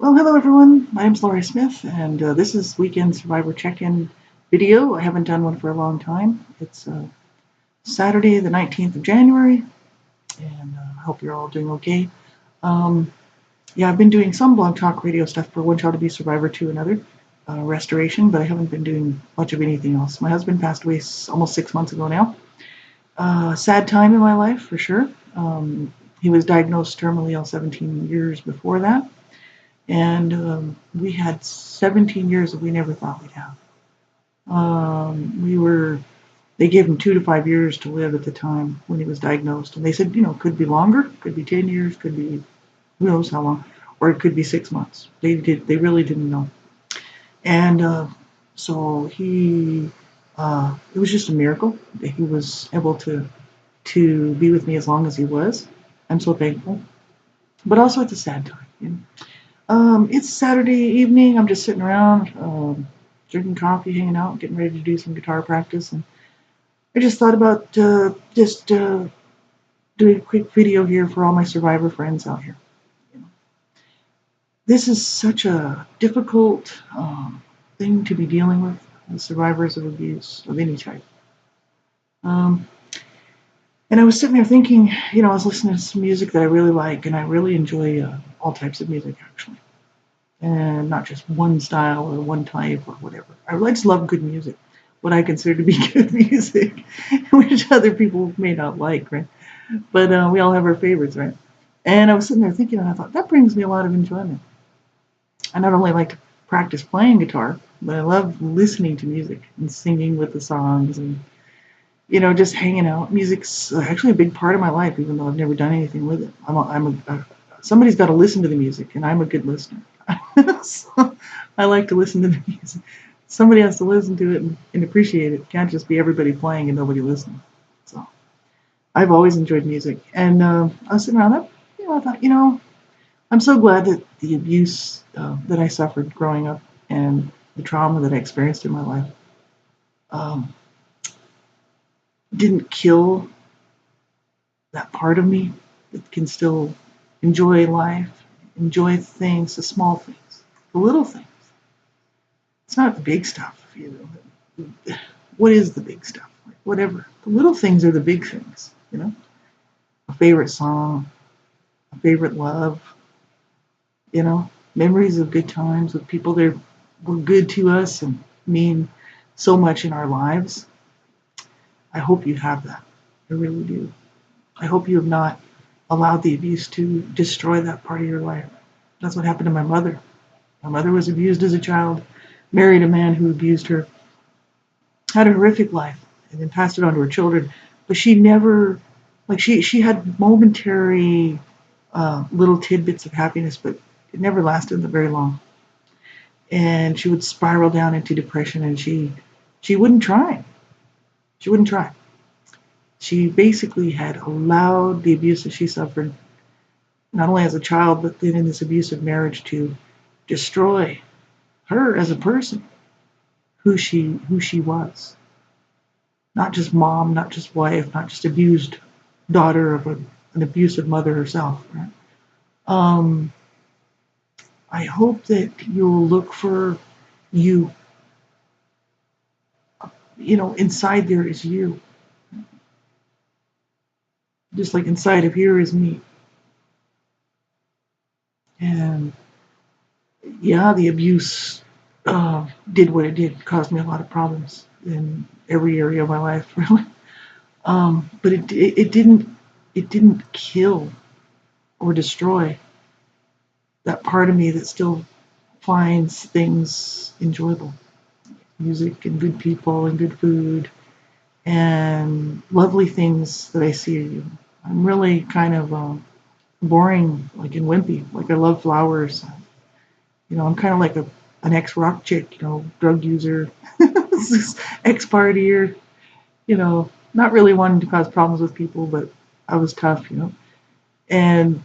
Well, hello everyone. My name's Laurie Smith, and this is Weekend Survivor Check-In video. I haven't done one for a long time. It's Saturday, the 19th of January, and I hope you're all doing okay. Um, yeah, I've been doing some blog talk radio stuff for One Child Abuse Survivor to another restoration, but I haven't been doing much of anything else. My husband passed away almost 6 months ago now. Sad time in my life for sure. He was diagnosed terminally ill 17 years before that. And we had 17 years that we never thought we'd have. They gave him 2 to 5 years to live at the time when he was diagnosed. And they said, could be longer, could be 10 years, could be who knows how long, or it could be 6 months. They really didn't know. And so it was just a miracle that he was able to be with me as long as he was. I'm so thankful. But also it's a sad time. It's Saturday evening. I'm just sitting around, drinking coffee, hanging out, getting ready to do some guitar practice. And I just thought about doing a quick video here for all my survivor friends out here. This is such a difficult thing to be dealing with as survivors of abuse of any type. And I was sitting there thinking, I was listening to some music that I really like, and I really enjoy all types of music, actually. And not just one style or one type or whatever. I just love good music, what I consider to be good music, which other people may not like, right? But we all have our favorites, right? And I was sitting there thinking, and I thought, that brings me a lot of enjoyment. I not only like to practice playing guitar, but I love listening to music and singing with the songs and, just hanging out. Music's actually a big part of my life, even though I've never done anything with it. Somebody's got to listen to the music, and I'm a good listener. So I like to listen to the music. Somebody has to listen to it and appreciate it. It can't just be everybody playing and nobody listening. So I've always enjoyed music. And I was sitting around that, I thought, I'm so glad that the abuse that I suffered growing up and the trauma that I experienced in my life um, didn't kill that part of me that can still enjoy life, enjoy things, the small things, the little things. It's not the big stuff, What is the big stuff? Like, whatever. The little things are the big things. A favorite song, a favorite love, memories of good times with people that were good to us and mean so much in our lives. I hope you have that. I really do. I hope you have not allowed the abuse to destroy that part of your life. That's what happened to my mother. My mother was abused as a child, married a man who abused her, had a horrific life, and then passed it on to her children. But she never, she had momentary little tidbits of happiness, but it never lasted very long. And she would spiral down into depression, and she wouldn't try. She wouldn't try. She basically had allowed the abuse that she suffered, not only as a child, but then in this abusive marriage, to destroy her as a person, who she was. Not just mom, not just wife, not just abused daughter of an abusive mother herself. Right? I hope that you'll look for you. Inside there is you. Just like inside of here is me. And yeah, the abuse did what it did, caused me a lot of problems in every area of my life, really. But it didn't kill or destroy that part of me that still finds things enjoyable, music and good people and good food and lovely things that I see. I'm really kind of boring, like in wimpy. Like I love flowers. I'm kind of like an ex-rock chick, drug user, ex-partier, not really wanting to cause problems with people, but I was tough, and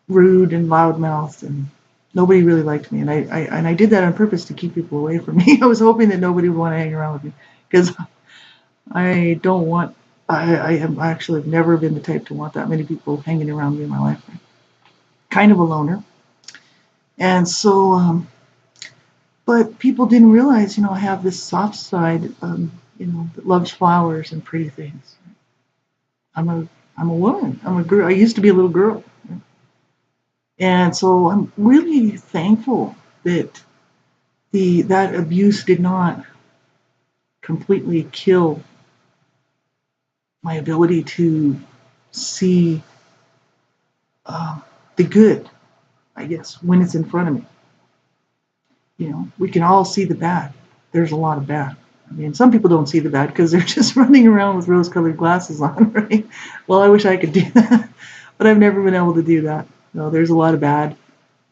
rude and loudmouthed, and nobody really liked me. And I did that on purpose to keep people away from me. I was hoping that nobody would want to hang around with me because I don't want. I have actually never been the type to want that many people hanging around me in my life. Kind of a loner. And so, but people didn't realize, I have this soft side, that loves flowers and pretty things. I'm a, I'm a woman. I'm a girl. I used to be a little girl. And so I'm really thankful that that abuse did not completely kill my ability to see uh, the good, I guess, when it's in front of me. We can all see the bad. There's a lot of bad. I mean, some people don't see the bad because they're just running around with rose-colored glasses on, right? Well, I wish I could do that, but I've never been able to do that. There's a lot of bad.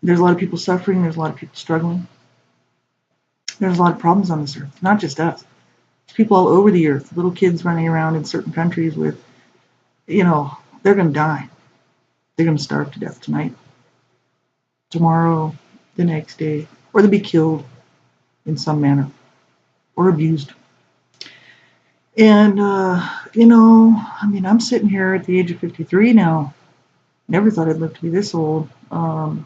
There's a lot of people suffering. There's a lot of people struggling. There's a lot of problems on this earth, not just us. There's people all over the earth, little kids running around in certain countries with, they're going to die. They're going to starve to death tonight, tomorrow, the next day, or they'll be killed in some manner or abused. And, I'm sitting here at the age of 53 now. Never thought I'd live to be this old. I've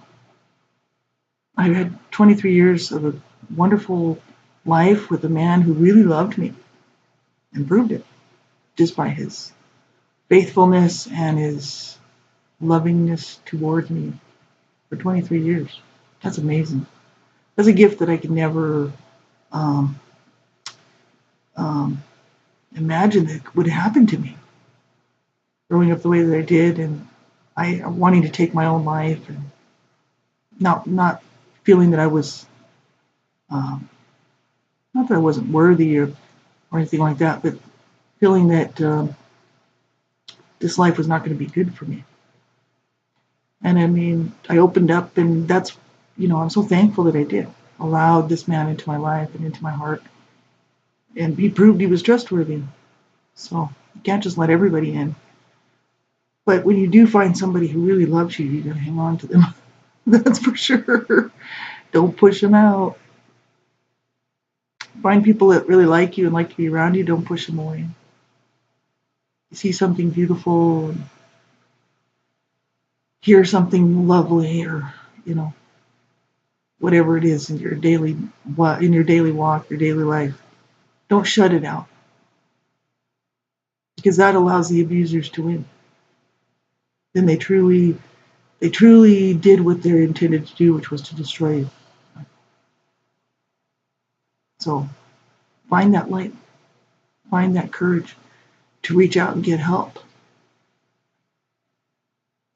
had 23 years of a wonderful life with a man who really loved me and proved it just by his faithfulness and his lovingness towards me for 23 years. That's amazing. That's a gift that I could never um, um, imagine that would happen to me growing up the way that I did, and I wanting to take my own life and not feeling that I was not that I wasn't worthy or anything like that, but feeling that this life was not going to be good for me. And I mean, I opened up, and that's, I'm so thankful that I did. Allowed this man into my life and into my heart. And he proved he was trustworthy. So you can't just let everybody in. But when you do find somebody who really loves you, you got to hang on to them. That's for sure. Don't push them out. Find people that really like you and like to be around you. Don't push them away. You see something beautiful, and hear something lovely, or you know whatever it is in your daily walk, your daily life. Don't shut it out, because that allows the abusers to win. Then they truly did what they're intended to do, which was to destroy you. So find that light, find that courage to reach out and get help.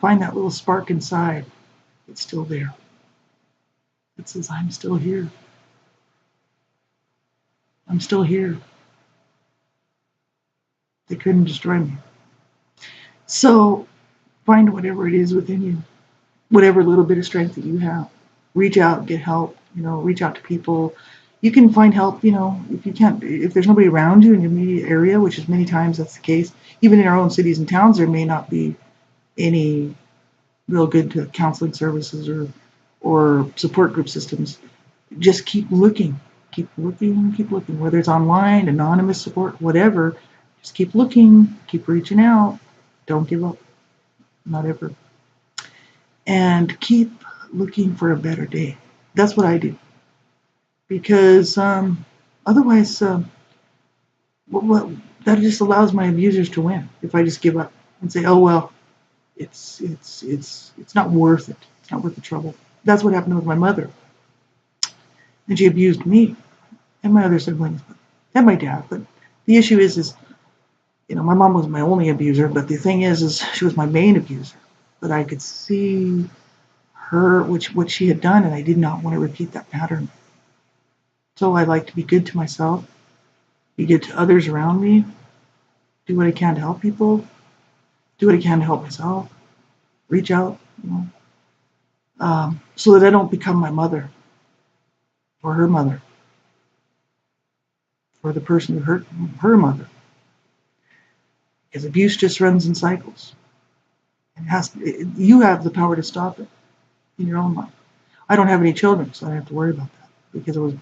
Find that little spark inside that's still there. It says, I'm still here. I'm still here. They couldn't destroy me. So find whatever it is within you, whatever little bit of strength that you have. Reach out, get help, reach out to people. You can find help, if you can't, if there's nobody around you in your immediate area, which is many times that's the case. Even in our own cities and towns, there may not be any real good counseling services or support group systems. Just keep looking, keep looking, whether it's online, anonymous support, whatever. Just keep looking, keep reaching out. Don't give up, not ever. And keep looking for a better day. That's what I do. Because otherwise, what, that just allows my abusers to win. If I just give up and say, oh, well, it's not worth it. It's not worth the trouble. That's what happened with my mother. And she abused me and my other siblings and my dad. But the issue is my mom was my only abuser, but the thing is she was my main abuser. But I could see what she had done, and I did not want to repeat that pattern. So I like to be good to myself, be good to others around me, do what I can to help people, do what I can to help myself, reach out, so that I don't become my mother or her mother or the person who hurt her mother. Because abuse just runs in cycles. You have the power to stop it in your own life. I don't have any children, so I don't have to worry about that because I was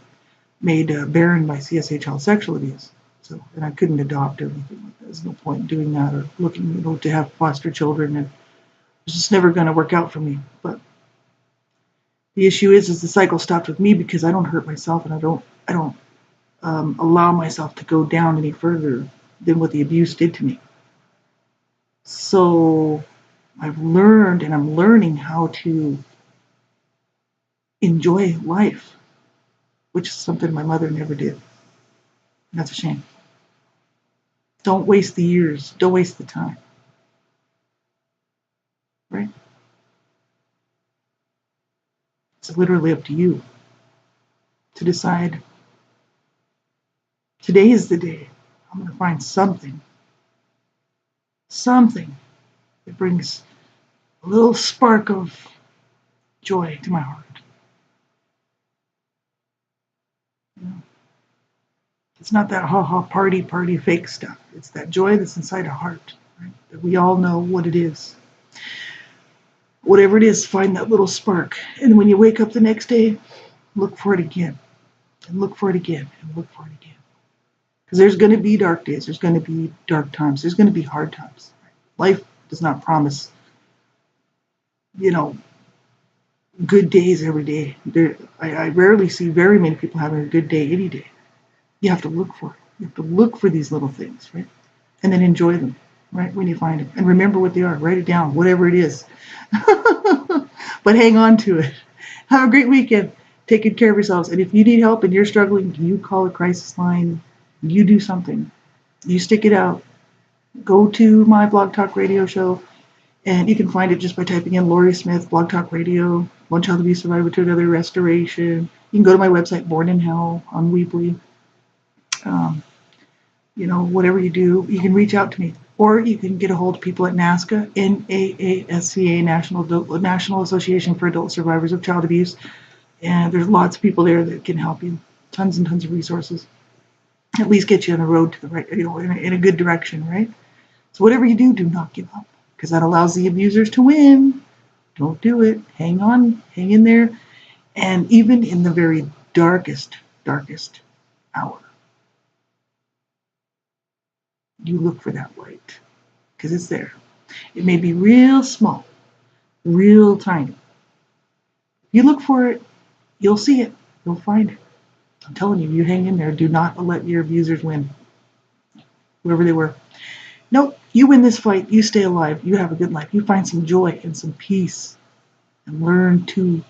made barren by CSA child sexual abuse. So, and I couldn't adopt or anything. There's no point in doing that or looking, to have foster children, and it's just never going to work out for me. But The issue is the cycle stopped with me because I don't hurt myself, and I don't allow myself to go down any further than what the abuse did to me. So I've learned, and I'm learning how to enjoy life, which is something my mother never did. And that's a shame. Don't waste the years. Don't waste the time. Right? It's literally up to you to decide today is the day. I'm going to find something that brings a little spark of joy to my heart. You know? It's not that ha ha party fake stuff. It's that joy that's inside a heart, right? That we all know what it is. Whatever it is, find that little spark. And when you wake up the next day, look for it again. And look for it again. And look for it again. Because there's going to be dark days. There's going to be dark times. There's going to be hard times. Life does not promise, you know, good days every day. I rarely see very many people having a good day any day. You have to look for it. You have to look for these little things, right? And then enjoy them, right, when you find them. And remember what they are. Write it down, whatever it is. But hang on to it. Have a great weekend. Take good care of yourselves. And if you need help and you're struggling, you call a crisis line. You do something. You stick it out. Go to my Blog Talk Radio show, and you can find it just by typing in Laurie Smith, Blog Talk Radio, One Child Abuse Survivor to Another Restoration. You can go to my website, Born in Hell, on Weebly. Whatever you do, you can reach out to me. Or you can get a hold of people at NAASCA, NAASCA, National Association for Adult Survivors of Child Abuse. And there's lots of people there that can help you. Tons and tons of resources. At least get you on the road to the right, in a good direction, right? So whatever you do, do not give up, because that allows the abusers to win. Don't do it. Hang on, hang in there. And even in the very darkest hour, you look for that light, because it's there. It may be real small, real tiny. If you look for it, you'll see it. You'll find it. I'm telling you, you hang in there. Do not let your abusers win, whoever they were. Nope, you win this fight. You stay alive. You have a good life. You find some joy and some peace, and learn to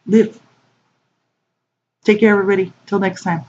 live. Take care, everybody. Till next time.